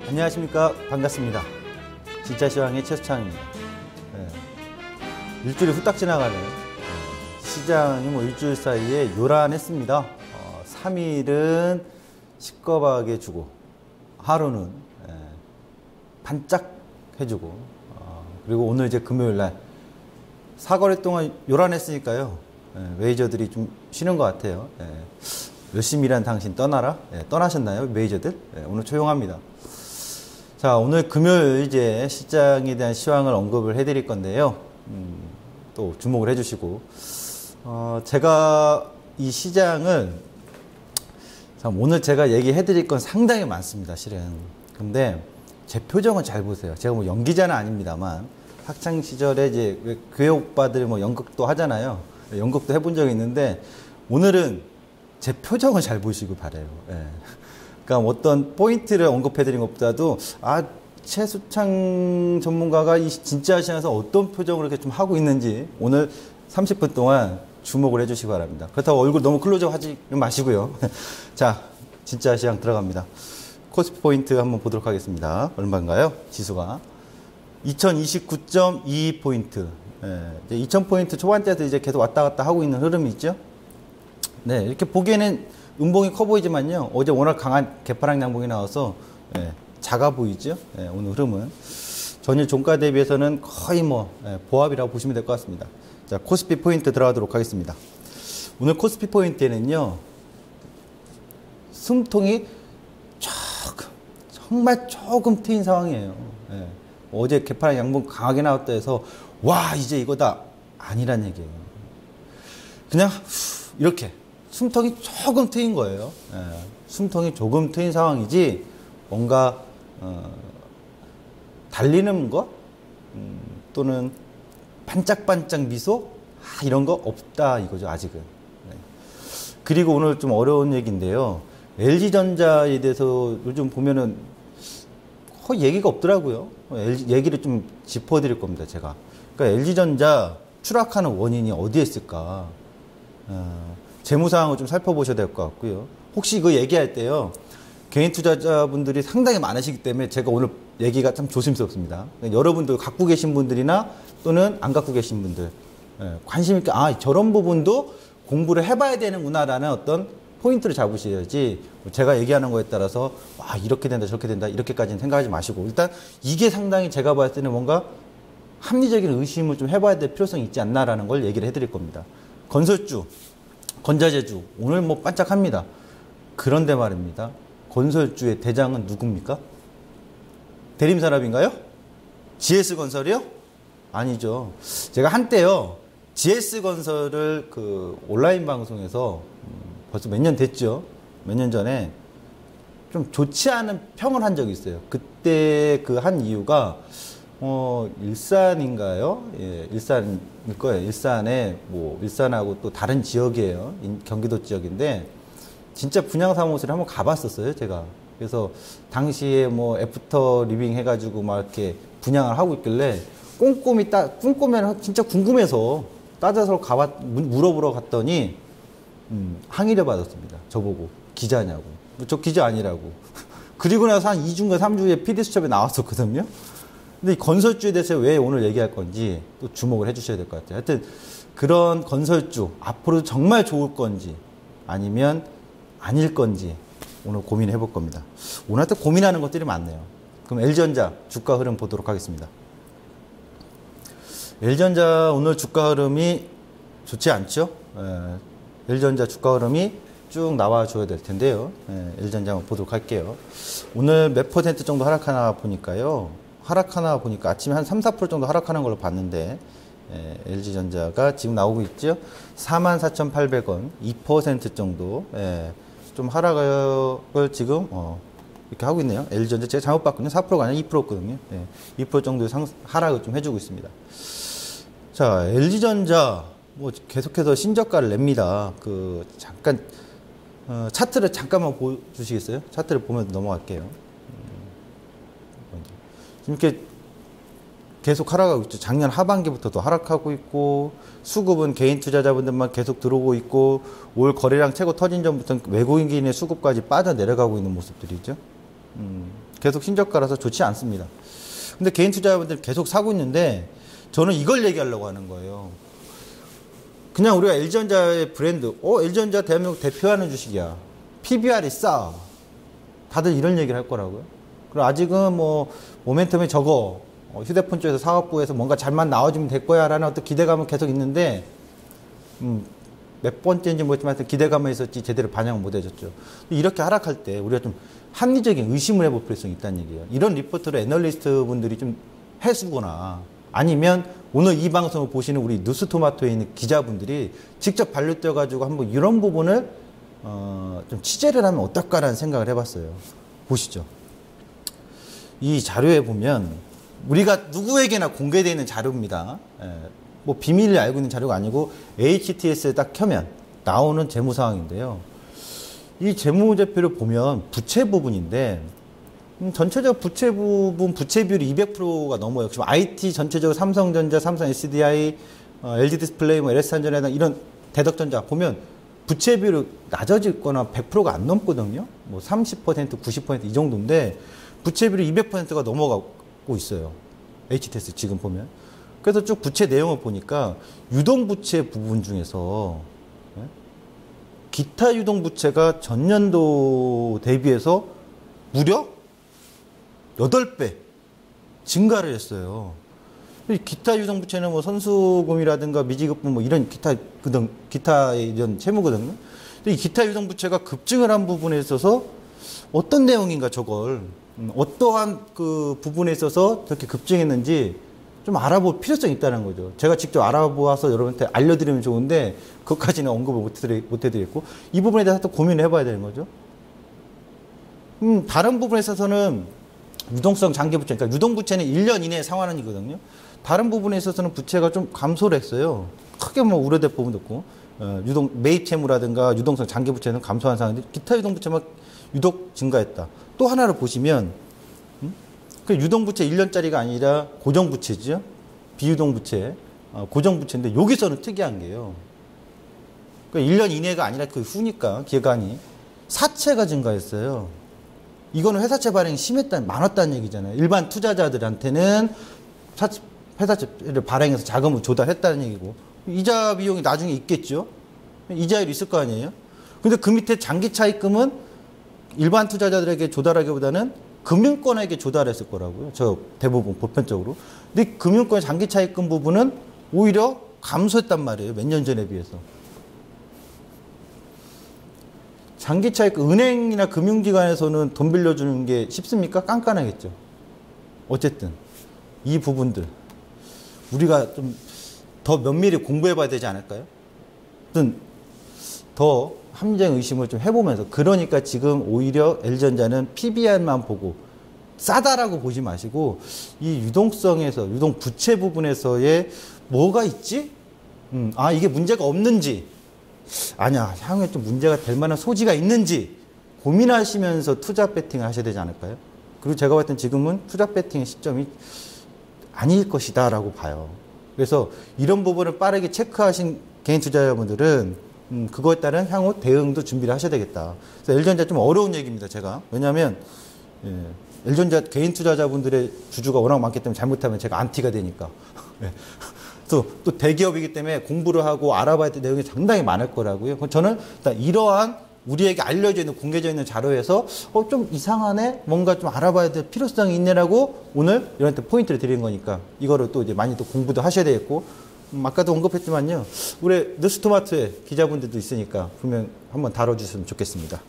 안녕하십니까. 반갑습니다. 진짜 시황의 최수창입니다. 일주일이 후딱 지나가네요. 시장이 뭐 일주일 사이에 요란했습니다. 3일은 시꺼멓게 주고 하루는 반짝 해주고 그리고 오늘 이제 금요일날 사거리 동안 요란했으니까요. 메이저들이 좀 쉬는 것 같아요. 열심히 일한 당신 떠나라. 떠나셨나요, 메이저들? 오늘 조용합니다. 자, 오늘 금요일 이제 시장에 대한 시황을 언급을 해드릴 건데요. 또 주목을 해주시고, 제가 이 시장을 참 오늘 제가 얘기해드릴 건 상당히 많습니다, 실은. 근데 제 표정은 잘 보세요. 제가 뭐 연기자는 아닙니다만 학창 시절에 이제 교회 오빠들 뭐 연극도 하잖아요. 연극도 해본 적이 있는데 오늘은 제 표정을 잘 보시길 바라요. 그러니까 어떤 포인트를 언급해드린 것보다도 최수창 전문가가 이 진짜 시장에서 어떤 표정을 이렇게 좀 하고 있는지 오늘 30분 동안 주목을 해주시기 바랍니다. 그렇다고 얼굴 너무 클로즈업 하지 마시고요. 자, 진짜 시장 들어갑니다. 코스피 포인트 한번 보도록 하겠습니다. 얼마인가요? 지수가 2029.22포인트. 2000포인트 초반대에서 이제 계속 왔다 갔다 하고 있는 흐름이 있죠. 네, 이렇게 보기에는 음봉이 커 보이지만요. 어제 워낙 강한 개파락 양봉이 나와서 작아 보이죠. 오늘 흐름은 전일 종가 대비해서는 거의 뭐 보합이라고 보시면 될 것 같습니다. 자, 코스피 포인트 들어가도록 하겠습니다. 오늘 코스피 포인트에는요. 숨통이 정말 조금 트인 상황이에요. 어제 개파락 양봉 강하게 나왔다 해서 와 이제 이거다 아니란 얘기예요. 그냥 이렇게 숨통이 조금 트인 거예요. 숨통이 조금 트인 상황이지 뭔가 달리는 거 또는 반짝반짝 미소 이런 거 없다 이거죠 아직은. 그리고 오늘 좀 어려운 얘기인데요. LG전자에 대해서 요즘 보면은 거의 얘기가 없더라고요. 얘기를 좀 짚어드릴 겁니다 제가. 그러니까 LG전자 추락하는 원인이 어디에 있을까? 재무상황을 좀 살펴보셔야 될 것 같고요. 혹시 이거 얘기할 때요. 개인 투자자분들이 상당히 많으시기 때문에 제가 오늘 얘기가 참 조심스럽습니다. 그러니까 여러분들 갖고 계신 분들이나 또는 안 갖고 계신 분들 관심 있게 저런 부분도 공부를 해봐야 되는구나라는 어떤 포인트를 잡으셔야지 제가 얘기하는 거에 따라서 이렇게 된다 저렇게 된다 이렇게까지는 생각하지 마시고 일단 이게 상당히 제가 봤을 때는 뭔가 합리적인 의심을 좀 해봐야 될 필요성이 있지 않나라는 걸 얘기를 해드릴 겁니다. 건설주, 건자재주 오늘 뭐 반짝합니다. 그런데 말입니다. 건설주의 대장은 누굽니까? 대림산업인가요? GS건설이요? 아니죠. 제가 한때요. GS건설을 그 온라인 방송에서 벌써 몇 년 됐죠. 몇 년 전에 좀 좋지 않은 평을 한 적이 있어요. 그때 그 한 이유가 일산인가요? 일산일 거예요. 일산에 뭐 일산하고 또 다른 지역이에요. 경기도 지역인데 진짜 분양 사무실에 한번 가봤었어요. 제가. 그래서 당시에 뭐 애프터 리빙 해가지고 막 이렇게 분양을 하고 있길래 꼼꼼히 진짜 궁금해서 따져서 물어보러 갔더니 항의를 받았습니다. 저보고 기자냐고. 저 기자 아니라고. 그리고 나서 한 2주인가 3주에 PD수첩에 나왔었거든요. 근데 이 건설주에 대해서 왜 오늘 얘기할 건지 또 주목을 해주셔야 될 것 같아요. 하여튼 그런 건설주 앞으로 정말 좋을 건지 아니면 아닐 건지 오늘 고민해 볼 겁니다. 오늘 하여튼 고민하는 것들이 많네요. 그럼 LG전자 주가 흐름 보도록 하겠습니다. LG전자 오늘 주가 흐름이 좋지 않죠? LG전자 주가 흐름이 쭉 나와줘야 될 텐데요. LG전자 한번 보도록 할게요. 오늘 몇 퍼센트 정도 하락하나 보니까요. 아침에 한 3, 4% 정도 하락하는 걸로 봤는데 LG전자가 지금 나오고 있죠. 44,800원 2% 정도 좀 하락을 지금 이렇게 하고 있네요. LG전자 제가 잘못 봤군요. 4%가 아니라 2%거든요. 2% 정도의 하락을 좀 해주고 있습니다. 자, LG전자 뭐 계속해서 신저가를 냅니다. 잠깐 차트를 잠깐만 보여주시겠어요? 차트를 보면 넘어갈게요. 이렇게 계속 하락하고 있죠. 작년 하반기부터도 하락하고 있고 수급은 개인 투자자분들만 계속 들어오고 있고 올 거래량 최고 터진 전부터 외국인의 수급까지 빠져 내려가고 있는 모습들이죠. 계속 신저가라서 좋지 않습니다. 근데 개인 투자자분들 계속 사고 있는데 저는 이걸 얘기하려고 하는 거예요. 그냥 우리가 LG전자의 브랜드, LG전자 대한민국 대표하는 주식이야. PBR이 싸. 다들 이런 얘기를 할 거라고요. 그리고 아직은 뭐 모멘텀이 적어. 휴대폰 쪽에서 사업부에서 뭔가 잘만 나와주면 될 거야 라는 어떤 기대감은 계속 있는데 몇 번째인지 모르지만 기대감은 있었지 제대로 반영을 못 해줬죠. 이렇게 하락할 때 우리가 좀 합리적인 의심을 해볼 필요성이 있다는 얘기예요. 이런 리포트를 애널리스트 분들이 좀 해주거나 아니면 오늘 이 방송을 보시는 우리 뉴스토마토에 있는 기자분들이 직접 발로 뛰어가지고 한번 이런 부분을 좀 취재를 하면 어떨까라는 생각을 해봤어요. 보시죠. 이 자료에 보면 우리가 누구에게나 공개되어 있는 자료입니다. 뭐 비밀을 알고 있는 자료가 아니고 HTS에 딱 켜면 나오는 재무 상황인데요. 이 재무제표를 보면 부채 부분인데 전체적 부채 부분 부채 비율이 200%가 넘어요. 지금 IT 전체적으로 삼성전자, 삼성 SDI, LG 디스플레이, 뭐 LS전자나 이런 대덕전자 보면 부채 비율이 낮아지거나 100%가 안 넘거든요. 뭐 30%, 90%이 정도인데 부채 비율이 200%가 넘어가고 있어요. HTS 지금 보면. 그래서 쭉 부채 내용을 보니까 유동부채 부분 중에서 기타 유동부채가 전년도 대비해서 무려 8배 증가를 했어요. 기타 유동부채는 뭐 선수금이라든가 미지급분 뭐 이런 기타 이런 채무거든요. 근데 이 기타 유동부채가 급증을 한 부분에 있어서 어떤 내용인가 저걸 어떠한 그 부분에 있어서 저렇게 급증했는지 좀 알아볼 필요성이 있다는 거죠. 제가 직접 알아보아서 여러분한테 알려드리면 좋은데 그것까지는 언급을 못 해드렸고 이 부분에 대해서 또 고민을 해봐야 되는 거죠. 다른 부분에 있어서는 유동성 장기부채, 그러니까 유동부채는 1년 이내에 상환은이거든요. 다른 부분에 있어서는 부채가 좀 감소를 했어요. 크게 뭐 우려될 부분도 없고 매입 채무라든가 유동성 장기부채는 감소한 상황인데 기타 유동부채만 유독 증가했다. 또 하나를 보시면 그 유동부채 1년짜리가 아니라 고정부채죠. 비유동부채, 고정부채인데 여기서는 특이한 게요. 그러니까 1년 이내가 아니라 그 후니까 기간이 사채가 증가했어요. 이거는 회사채 발행이 많았다는 얘기잖아요. 일반 투자자들한테는 회사채를 발행해서 자금을 조달했다는 얘기고 이자 비용이 나중에 있겠죠. 이자율이 있을 거 아니에요. 근데 그 밑에 장기 차입금은 일반 투자자들에게 조달하기보다는 금융권에게 조달했을 거라고요. 저 대부분 보편적으로. 근데 금융권 장기 차입금 부분은 오히려 감소했단 말이에요. 몇 년 전에 비해서. 장기 차입금 은행이나 금융기관에서는 돈 빌려주는 게 쉽습니까? 깐깐하겠죠. 어쨌든 이 부분들 우리가 좀 더 면밀히 공부해 봐야 되지 않을까요? 더 합리적 의심을 좀 해보면서 그러니까 지금 오히려 LG전자는 PBR만 보고 싸다라고 보지 마시고 이 유동성에서 유동 부채 부분에서의 뭐가 있지? 이게 문제가 없는지 아니야 향후에 좀 문제가 될 만한 소지가 있는지 고민하시면서 투자 배팅을 하셔야 되지 않을까요? 그리고 제가 봤을 땐 지금은 투자 배팅의 시점이 아닐 것이다 라고 봐요. 그래서 이런 부분을 빠르게 체크하신 개인 투자자분들은 그거에 따른 향후 대응도 준비를 하셔야 되겠다. 그래서 LG전자 좀 어려운 얘기입니다, 제가. 왜냐하면, LG전자 개인 투자자분들의 주주가 워낙 많기 때문에 잘못하면 제가 안티가 되니까. 또 대기업이기 때문에 공부를 하고 알아봐야 될 내용이 상당히 많을 거라고요. 저는 일단 이러한 우리에게 알려져 있는 공개되어 있는 자료에서 좀 이상하네 뭔가 좀 알아봐야 될 필요성이 있네라고 오늘 이런한테 포인트를 드리는 거니까 이거를 또 이제 많이 또 공부도 하셔야 되겠고 아까도 언급했지만요 우리 뉴스토마토의 기자분들도 있으니까 분명 한번 다뤄주셨으면 좋겠습니다.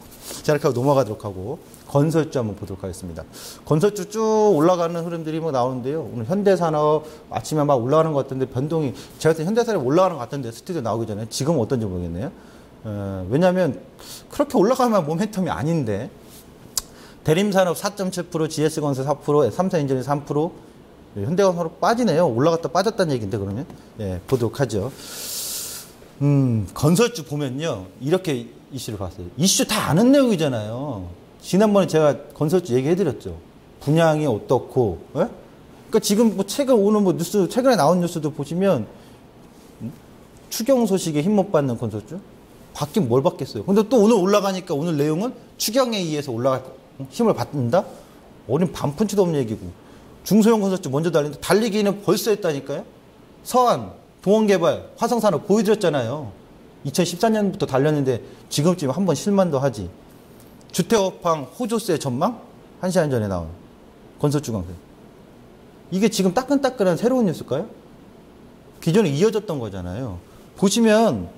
자 이렇게 하고 넘어가도록 하고 건설주 한번 보도록 하겠습니다. 건설주 쭉 올라가는 흐름들이 뭐 나오는데요. 오늘 현대산업 아침에 막 올라가는 것 같은데 변동이 제가 봤을 때 현대산업 올라가는 것 같은데 스튜디오 나오기 전에 지금은 어떤지 모르겠네요. 왜냐하면 그렇게 올라가면 모멘텀이 아닌데 대림산업 4.7%, GS건설 4%, 삼성엔지니어링 3%, 현대건설업 빠지네요. 올라갔다 빠졌다는 얘기인데 그러면 보도록 하죠. 건설주 보면요 이렇게 이슈를 봤어요. 이슈 다 아는 내용이잖아요. 지난번에 제가 건설주 얘기해드렸죠. 분양이 어떻고, 그러니까 지금 뭐 오늘 뭐 뉴스 최근에 나온 뉴스도 보시면 추경 소식에 힘 못 받는 건설주. 받긴 뭘 받겠어요. 근데 또 오늘 올라가니까 오늘 내용은 추경에 의해서 힘을 받는다? 어린 반푼치도 없는 얘기고. 중소형 건설주 먼저 달리는데 달리기는 벌써 했다니까요. 서안, 동원개발, 화성산업 보여드렸잖아요. 2014년부터 달렸는데 지금쯤 한번 실만도 하지. 주택업황 호조세 전망? 1시간 전에 나온 건설주 강세. 이게 지금 따끈따끈한 새로운 뉴스일까요? 기존에 이어졌던 거잖아요. 보시면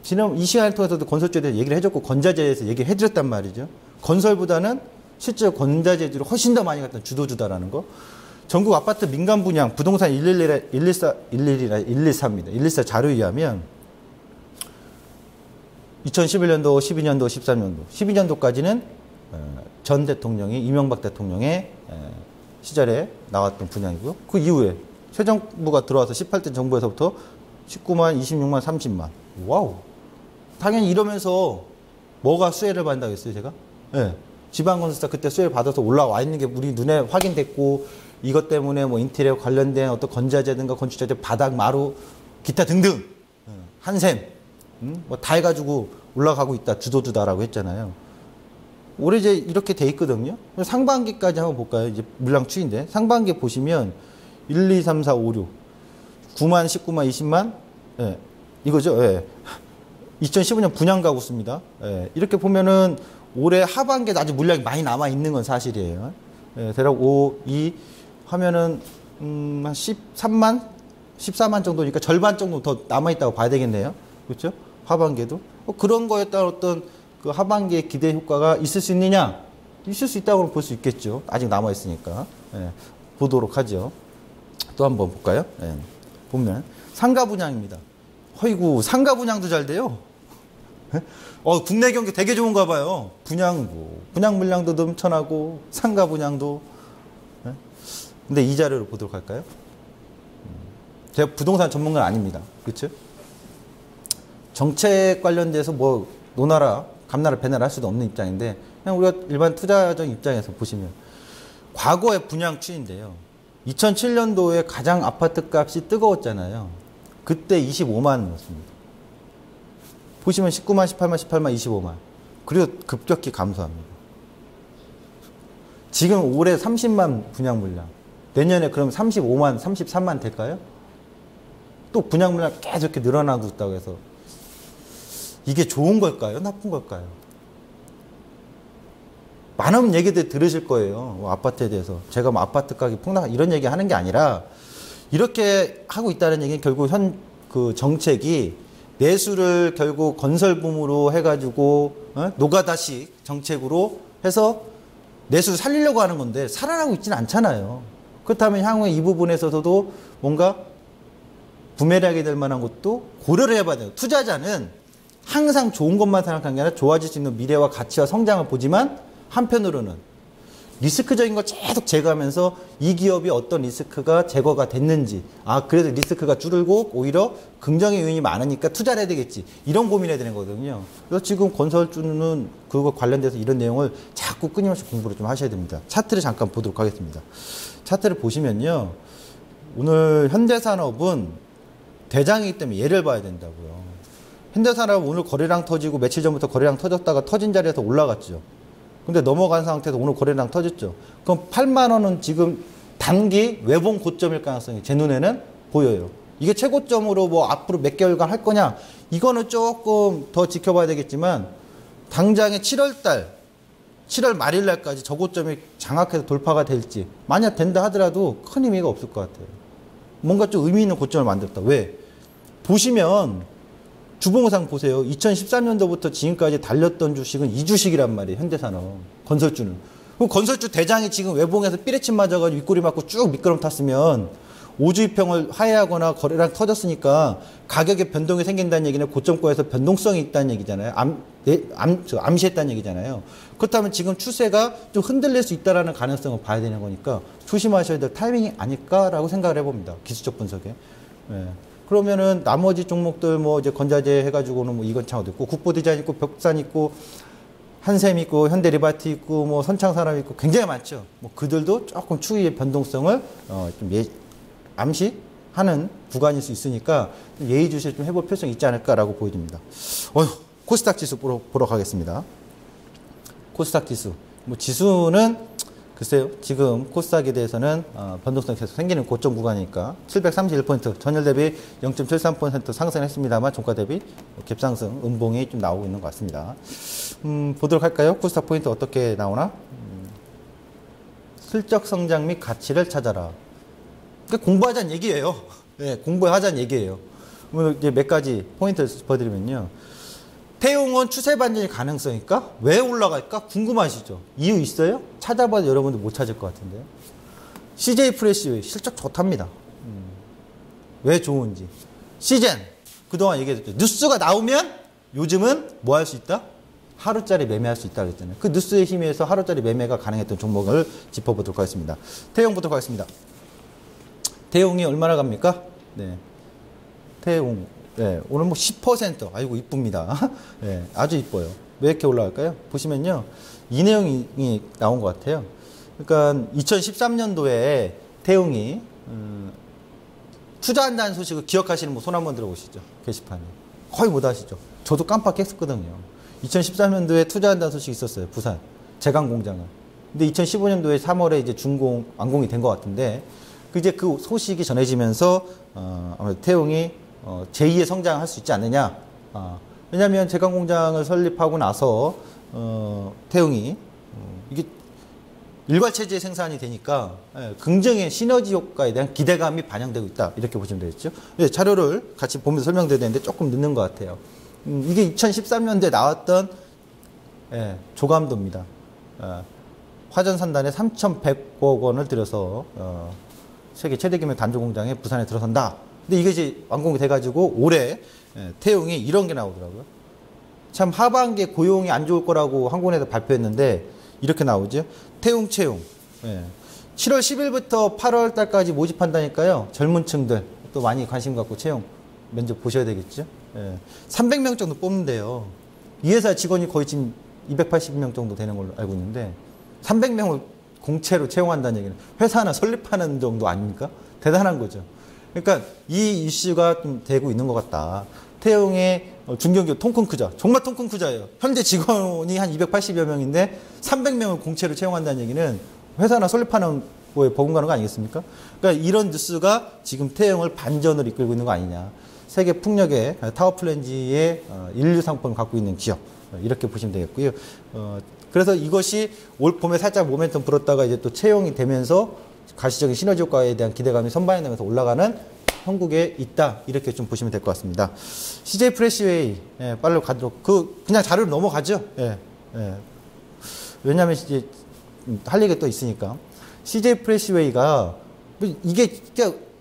지난 이 시간을 통해서도 건설주에 대해서 얘기를 해줬고 건자재에 대해서 얘기를 해드렸단 말이죠. 건설보다는 실제 건자재들이 훨씬 더 많이 갔던 주도주다라는 거. 전국 아파트 민간 분양 부동산 114입니다. 114 자료에 의하면 2011년도, 12년도, 13년도, 12년도까지는 전 대통령이 이명박 대통령의 시절에 나왔던 분양이고요. 그 이후에 새 정부가 들어와서 18대 정부에서부터 19만, 26만, 30만. 와우. 당연히 이러면서 뭐가 수혜를 받는다고 했어요, 제가? 네. 지방건설사 그때 수혜를 받아서 올라와 있는 게 우리 눈에 확인됐고, 이것 때문에 뭐 인테리어 관련된 어떤 건자재든가 건축자재 바닥, 마루, 기타 등등. 한샘. 뭐 다 해가지고 올라가고 있다, 주도주다라고 했잖아요. 올해 이제 이렇게 돼 있거든요. 상반기까지 한번 볼까요? 이제 물량 추인데. 상반기 보시면 1, 2, 3, 4, 5, 6. 9만, 19만, 20만. 예. 이거죠. 예. 2015년 분양 가구수입니다. 예. 이렇게 보면은 올해 하반기에 아직 물량이 많이 남아 있는 건 사실이에요. 예. 대략 5, 2 하면은 한 13만, 14만 정도니까 절반 정도 더 남아 있다고 봐야 되겠네요. 그렇죠? 하반기에도 그런 거에 따른 어떤 그 하반기에 기대 효과가 있을 수 있느냐? 있을 수 있다고 볼 수 있겠죠. 아직 남아 있으니까. 예. 보도록 하죠. 또 한번 볼까요? 예. 보면 상가 분양입니다. 어이구, 상가 분양도 잘 돼요. 국내 경기 되게 좋은가 봐요. 분양 물량도 넘쳐나고 상가 분양도. 예? 근데 이 자료를 보도록 할까요? 제가 부동산 전문가는 아닙니다. 그렇죠? 정책 관련돼서 뭐 노나라, 감나라, 배나라 할 수도 없는 입장인데 그냥 우리가 일반 투자적 입장에서 보시면 과거의 분양 추인데요. 2007년도에 가장 아파트 값이 뜨거웠잖아요. 그때 25만 원이었습니다. 보시면 19만, 18만, 18만, 25만. 그리고 급격히 감소합니다. 지금 올해 30만 분양 물량. 내년에 그럼 35만, 33만 될까요? 또 분양 물량 계속 이렇게 늘어나고 있다고 해서 이게 좋은 걸까요? 나쁜 걸까요? 많은 얘기들 들으실 거예요. 아파트에 대해서. 제가 뭐 아파트 가격 폭락 이런 얘기 하는 게 아니라 이렇게 하고 있다는 얘기는 결국 그 정책이 내수를 결국 건설붐으로 해가지고 노가다식 정책으로 해서 내수를 살리려고 하는 건데 살아나고 있지는 않잖아요. 그렇다면 향후에 이 부분에서도 뭔가 부메랑이 될 만한 것도 고려를 해봐야 돼요. 투자자는 항상 좋은 것만 생각하는 게 아니라 좋아질 수 있는 미래와 가치와 성장을 보지만 한편으로는 리스크적인 걸 계속 제거하면서 이 기업이 어떤 리스크가 제거가 됐는지, 그래서 리스크가 줄고 오히려 긍정의 요인이 많으니까 투자를 해야 되겠지, 이런 고민해야 되는 거거든요. 그래서 지금 건설주는 그거 관련돼서 이런 내용을 자꾸 끊임없이 공부를 좀 하셔야 됩니다. 차트를 잠깐 보도록 하겠습니다. 차트를 보시면요, 오늘 현대산업은 대장이기 때문에 얘를 봐야 된다고요. 현대산업은 오늘 거래량 터지고 며칠 전부터 거래량 터졌다가 터진 자리에서 올라갔죠. 근데 넘어간 상태에서 오늘 거래량 터졌죠. 그럼 8만 원은 지금 단기 외봉 고점일 가능성이 제 눈에는 보여요. 이게 최고점으로 뭐 앞으로 몇 개월간 할 거냐, 이거는 조금 더 지켜봐야 되겠지만 당장에 7월 말일 날까지 저고점이 장악해서 돌파가 될지, 만약 된다 하더라도 큰 의미가 없을 것 같아요. 뭔가 좀 의미 있는 고점을 만들었다. 왜? 보시면 주봉상 보세요. 2013년도부터 지금까지 달렸던 주식은 이 주식이란 말이에요. 현대산업. 건설주는. 그럼 건설주 대장이 지금 외봉에서 삐레침 맞아가지고 윗꼬리 맞고 쭉 미끄럼 탔으면 오주입평을 하회하거나 거래량 터졌으니까 가격에 변동이 생긴다는 얘기는 고점권에서 변동성이 있다는 얘기잖아요. 암시했다는 얘기잖아요. 그렇다면 지금 추세가 좀 흔들릴 수 있다는 가능성을 봐야 되는 거니까 조심하셔야 될 타이밍이 아닐까라고 생각을 해봅니다. 기술적 분석에. 네. 그러면은 나머지 종목들 뭐 이제 건자재 해가지고는 뭐 이건창도 있고 국보디자인 있고 벽산 있고 한샘 있고 현대리바티 있고 뭐 선창산업 있고 굉장히 많죠. 뭐 그들도 조금 추이의 변동성을 좀 암시하는 구간일 수 있으니까 예의주시를 좀 해볼 필요성이 있지 않을까라고 보여집니다. 코스닥 지수 보러 가겠습니다. 코스닥 지수. 뭐 지수는 글쎄요. 지금 코스닥에 대해서는 변동성이 계속 생기는 고점 구간이니까 731포인트, 전일 대비 0.73% 상승했습니다만 종가 대비 갭상승, 음봉이 좀 나오고 있는 것 같습니다. 보도록 할까요? 코스닥 포인트 어떻게 나오나? 실적 성장 및 가치를 찾아라. 그러니까 공부하자는 얘기예요. 네, 공부하자는 얘기예요. 오늘 이제 몇 가지 포인트를 짚어드리면요. 태용은 추세 반전이 가능성일까? 왜 올라갈까? 궁금하시죠? 이유 있어요? 찾아봐도 여러분들 못 찾을 것 같은데요. CJ 프레시웨이 실적 좋답니다. 왜 좋은지. 시젠 그동안 얘기했죠. 뉴스가 나오면 요즘은 뭐 할 수 있다? 하루짜리 매매할 수 있다고 했잖아요. 그 뉴스의 힘에 의해서 하루짜리 매매가 가능했던 종목을 짚어보도록 하겠습니다. 태용 보도록 하겠습니다. 태용이 얼마나 갑니까? 네. 태용. 네, 오늘 뭐 10%. 아이고, 이쁩니다. 네, 아주 이뻐요. 왜 이렇게 올라갈까요? 보시면요. 이 내용이 나온 것 같아요. 그러니까 2013년도에 태용이, 투자한다는 소식을 기억하시는 분 손 한번 들어보시죠. 게시판에. 거의 못 아시죠? 저도 깜빡했었거든요. 2013년도에 투자한다는 소식이 있었어요. 부산. 제강 공장을. 근데 2015년도에 3월에 이제 완공이 된 것 같은데, 이제 그 소식이 전해지면서, 아무래도 태용이 제2의 성장을 할 수 있지 않느냐. 왜냐하면 제강 공장을 설립하고 나서 태용이 이게 일괄체제 생산이 되니까 긍정의 시너지 효과에 대한 기대감이 반영되고 있다. 이렇게 보시면 되겠죠. 네, 자료를 같이 보면서 설명드려야 되는데 조금 늦는 것 같아요. 이게 2013년도에 나왔던 조감도입니다. 화전산단에 3,100억 원을 들여서 세계 최대 규모 단조 공장에 부산에 들어선다. 근데 이게 이제 완공이 돼가지고 올해 태용이 이런 게 나오더라고요. 참 하반기에 고용이 안 좋을 거라고 한국에서 발표했는데 이렇게 나오죠. 태용 채용. 7월 10일부터 8월 달까지 모집한다니까요. 젊은 층들 또 많이 관심 갖고 채용 면접 보셔야 되겠죠. 300명 정도 뽑는데요. 이 회사 직원이 거의 지금 280명 정도 되는 걸로 알고 있는데 300명을 공채로 채용한다는 얘기는 회사 하나 설립하는 정도 아닙니까? 대단한 거죠. 그러니까 이 이슈가 좀 되고 있는 것 같다. 태용의 중견기업 통큰크자, 정말 통큰크자예요. 현재 직원이 한 280여 명인데 300명을 공채로 채용한다는 얘기는 회사 하나 설립하는 거에 버금가는 거 아니겠습니까? 그러니까 이런 뉴스가 지금 태용을 반전으로 이끌고 있는 거 아니냐. 세계 풍력의 타워플랜지의 인류 상품을 갖고 있는 기업. 이렇게 보시면 되겠고요. 그래서 이것이 올 봄에 살짝 모멘텀 불었다가 이제 또 채용이 되면서 가시적인 시너지 효과에 대한 기대감이 선반영되면서 올라가는 형국에 있다. 이렇게 좀 보시면 될 것 같습니다. CJ 프레시웨이, 빨리 가도록, 그냥 자료로 넘어가죠. 왜냐하면 이제 할 얘기가 또 있으니까. CJ 프레시웨이가, 이게,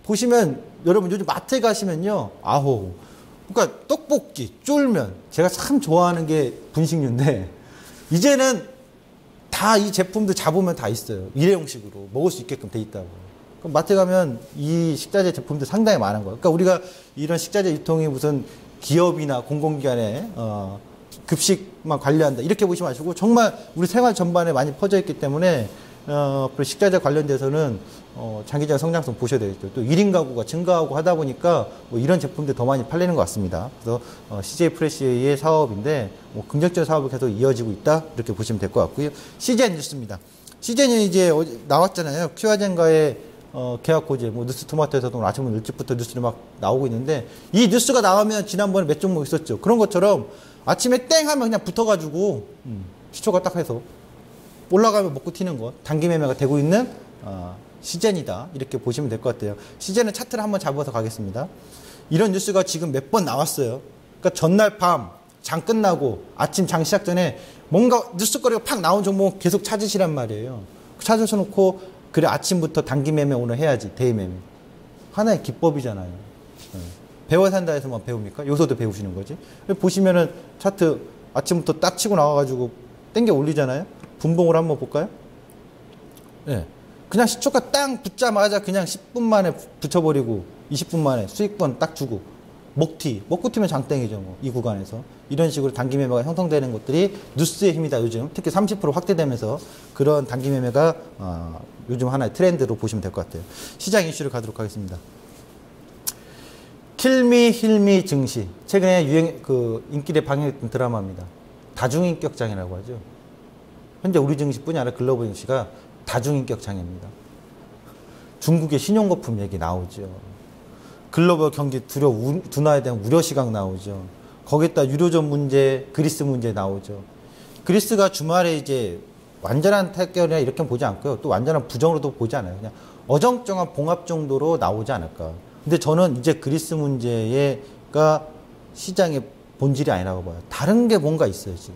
보시면, 여러분 요즘 마트에 가시면요. 아호. 그러니까 떡볶이, 쫄면. 제가 참 좋아하는 게 분식류인데, 이제는 다 이 제품도 잡으면 다 있어요. 일회용식으로 먹을 수 있게끔 돼 있다고. 그럼 마트에 가면 이 식자재 제품들 상당히 많은 거예요. 그러니까 우리가 이런 식자재 유통이 무슨 기업이나 공공기관에 급식만 관리한다 이렇게 보지 마시고 정말 우리 생활 전반에 많이 퍼져 있기 때문에 식자재 관련돼서는 장기적인 성장성 보셔야 되겠죠. 또 1인 가구가 증가하고 하다 보니까 뭐 이런 제품들 더 많이 팔리는 것 같습니다. 그래서 CJ 프레시의 사업인데 뭐 긍정적인 사업이 계속 이어지고 있다 이렇게 보시면 될 것 같고요. 시젠 뉴스입니다. 시젠이 이제 나왔잖아요. 큐아젠과의 계약 호재, 뭐 뉴스토마토에서도 오늘 아침 일찍부터 뉴스를 막 나오고 있는데 이 뉴스가 나오면 지난번에 몇 종목 있었죠. 그런 것처럼 아침에 땡 하면 그냥 붙어가지고 시초가 딱 해서 올라가면 먹고 튀는 것, 단기 매매가 되고 있는 시젠이다 이렇게 보시면 될 것 같아요. 시젠은 차트를 한번 잡아서 가겠습니다. 이런 뉴스가 지금 몇 번 나왔어요. 그러니까 전날 밤 장 끝나고 아침 장 시작 전에 뭔가 뉴스거리가 팍 나온 종목 계속 찾으시란 말이에요. 찾아서 놓고 그래 아침부터 단기 매매 오늘 해야지 데이 매매 하나의 기법이잖아요. 배워 산다 해서만 배웁니까? 요소도 배우시는 거지. 보시면은 차트 아침부터 딱 치고 나와가지고 땡겨 올리잖아요. 분봉을 한번 볼까요? 네. 그냥 시초가 땅 붙자마자 그냥 10분 만에 붙여버리고 20분 만에 수익권 딱 주고 먹고 튀면 장땡이죠. 뭐 이 구간에서 이런 식으로 단기 매매가 형성되는 것들이 뉴스의 힘이다. 요즘 특히 30% 확대되면서 그런 단기 매매가 요즘 하나의 트렌드로 보시면 될 것 같아요. 시장 이슈를 가도록 하겠습니다. 킬미 힐미 증시 최근에 인기를 방영했던 드라마입니다. 다중인격장이라고 하죠. 현재 우리 증시뿐이 아니라 글로벌 증시가 다중인격 장애입니다. 중국의 신용거품 얘기 나오죠. 글로벌 경기 둔화에 대한 우려시각 나오죠. 거기다 유료존 문제, 그리스 문제 나오죠. 그리스가 주말에 이제 완전한 타결이나 이렇게 보지 않고요. 또 완전한 부정으로도 보지 않아요. 그냥 어정쩡한 봉합 정도로 나오지 않을까. 근데 저는 이제 그리스 문제가 시장의 본질이 아니라고 봐요. 다른 게 뭔가 있어요, 지금.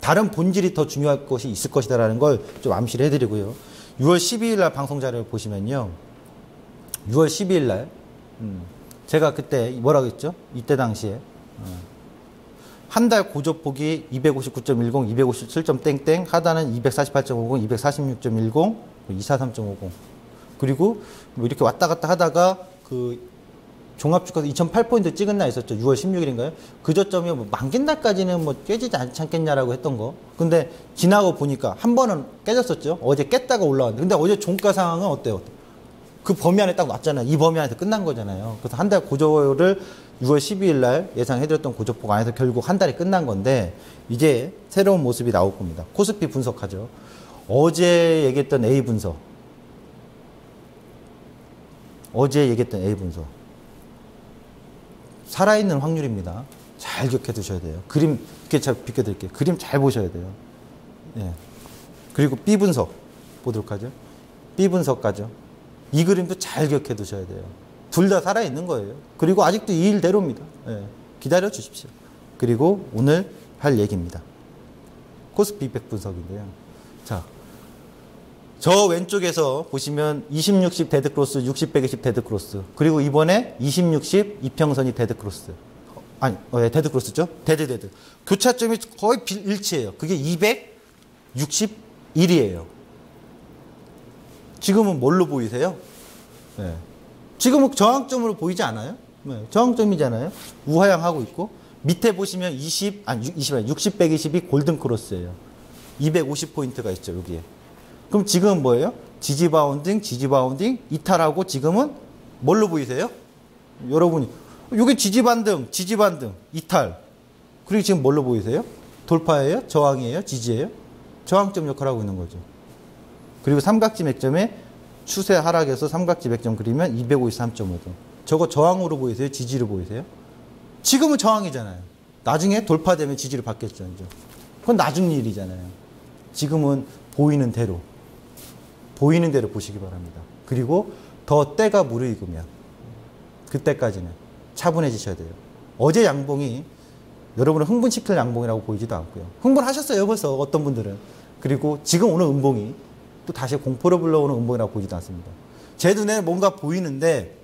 다른 본질이 더 중요할 것이 있을 것이다라는 걸 좀 암시를 해드리고요. 6월 12일 날 방송 자료를 보시면요. 6월 12일 날, 제가 그때 뭐라고 했죠? 이때 당시에. 한 달 고조폭이 259.10, 257점 땡땡, 하단은 248.50, 246.10, 243.50. 그리고 뭐 이렇게 왔다 갔다 하다가 그 종합주가에서 2008포인트 찍은 날 있었죠. 6월 16일인가요? 그 저점이 뭐 만긴 날까지는 뭐 깨지지 않지 않겠냐라고 했던 거. 근데 지나고 보니까 한 번은 깨졌었죠. 어제 깼다가 올라왔는데. 근데 어제 종가 상황은 어때요? 그 범위 안에 딱 왔잖아요. 이 범위 안에서 끝난 거잖아요. 그래서 한 달 고조를 6월 12일 날 예상해드렸던 고조폭 안에서 결국 한 달이 끝난 건데 이제 새로운 모습이 나올 겁니다. 코스피 분석하죠. 어제 얘기했던 A 분석. 살아있는 확률입니다. 잘 기억해 두셔야 돼요. 그림 이렇게 잘 비켜드릴게요. 그림 잘 보셔야 돼요. 예. 그리고 B 분석 보도록 하죠. B 분석 가죠. 이 그림도 잘 기억해 두셔야 돼요. 둘 다 살아있는 거예요. 그리고 아직도 이 일대로입니다. 예. 기다려 주십시오. 그리고 오늘 할 얘기입니다. 코스피 200 분석인데요. 자, 저 왼쪽에서 보시면 20, 60 데드크로스, 60, 120 데드크로스. 그리고 이번에 20, 60 이평선이 데드크로스. 아니, 데드크로스죠? 데드. 교차점이 거의 일치해요. 그게 261이에요. 지금은 뭘로 보이세요? 네. 지금은 저항점으로 보이지 않아요? 네. 저항점이잖아요. 우하향하고 있고. 밑에 보시면 60, 120이 골든크로스예요. 250포인트가 있죠, 여기에. 그럼 지금은 뭐예요? 지지 바운딩, 이탈하고 지금은 뭘로 보이세요? 여러분이. 이게 지지 반등, 이탈. 그리고 지금 뭘로 보이세요? 돌파예요? 저항이에요? 지지예요? 저항점 역할을 하고 있는 거죠. 그리고 삼각지 맥점에 추세 하락에서 삼각지 맥점 그리면 253.5도. 저거 저항으로 보이세요? 지지로 보이세요? 지금은 저항이잖아요. 나중에 돌파되면 지지를 받겠죠. 이제. 그건 나중 일이잖아요. 지금은 보이는 대로 보시기 바랍니다. 그리고 더 때가 무르익으면 그때까지는 차분해지셔야 돼요. 어제 양봉이 여러분을 흥분시킬 양봉이라고 보이지도 않고요. 흥분하셨어요, 벌써 어떤 분들은. 그리고 지금 오는 음봉이 또 다시 공포를 불러오는 음봉이라고 보이지도 않습니다. 제 눈에 뭔가 보이는데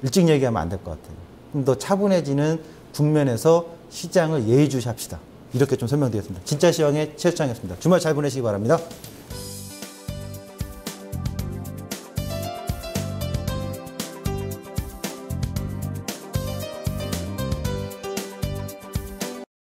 일찍 얘기하면 안 될 것 같아요. 좀 더 차분해지는 국면에서 시장을 예의주시합시다. 이렇게 좀 설명드리겠습니다. 진짜 시황의 최수장이었습니다. 주말 잘 보내시기 바랍니다.